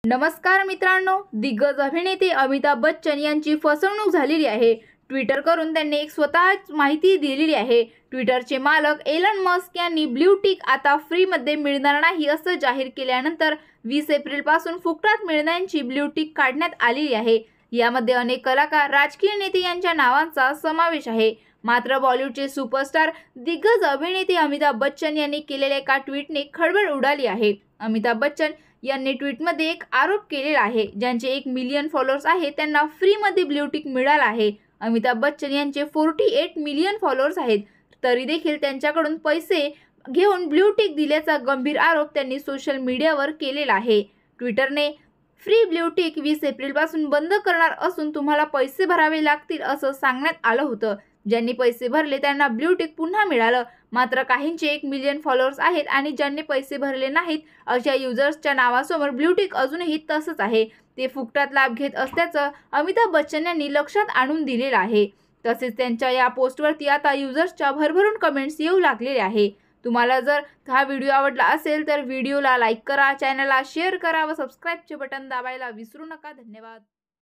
नमस्कार मित्रांनो, दिग्गज अभिनेते अमिताभ बच्चन यांची फसवणूक झालेली आहे। ट्विटर करून त्यांनी एक स्वतःच माहिती दिलेली आहे। ट्विटरचे मालक एलन मस्क यांनी ब्लू टिक आता फ्री मध्ये मिळणार नाही असं जाहीर केल्यानंतर 20 एप्रिल पासून फुकटात मिळण्याची ब्लू टिक काढण्यात आलेली आहे। यामध्ये अनेक कलाकार, राजकीय नेते यांच्या नावांचा समावेश आहे। मात्र बॉलिवूडचे सुपरस्टार दिग्गज अभिनेते अमिताभ बच्चन यांनी केलेल्या एका ट्विटने खळबळ उडाली आहे। अमिताभ बच्चन यांनी ट्विटमध्ये एक आरोप केलेला आहे। ज्यांचे 1 मिलियन फॉलोअर्स आहेत त्यांना फ्री मध्ये ब्लू टिक मिळाला आहे। अमिताभ बच्चन यांचे 48 मिलियन फॉलोअर्स आहेत, तरी देखील त्यांच्याकडून पैसे घेऊन ब्लू टिक दिल्याचा गंभीर आरोप त्यांनी सोशल मीडियावर केलेला आहे। ट्विटरने फ्री ब्लू टिक 20 एप्रिल पासून बंद करणार असून तुम्हाला पैसे भरावे लागतील असं सांगण्यात आलं होतं। ज्यांनी पैसे भरले त्यांना ब्लू टिक पुन्हा मिळालं। मात्र काहींचे 1 मिलियन फॉलोअर्स आहेत आणि ज्यांनी पैसे भरले नाहीत अशा युजर्सच्या नावासमोर ब्लू टिक अजूनही तसंच आहे। ते फुकटात लाभ घेत असल्याचं अमिताभ बच्चन यांनी लक्षात आणून दिलेलं आहे। तसेच त्यांच्या या पोस्टवरती आता युजर्सच्या भरभरून कमेंट्स येऊ लागलेले आहे। तुम्हाला जर हा व्हिडिओ आवडला असेल तर व्हिडिओला लाईक करा, चॅनलला शेअर करा व सबस्क्राईबचे बटन दाबायला विसरू नका। धन्यवाद।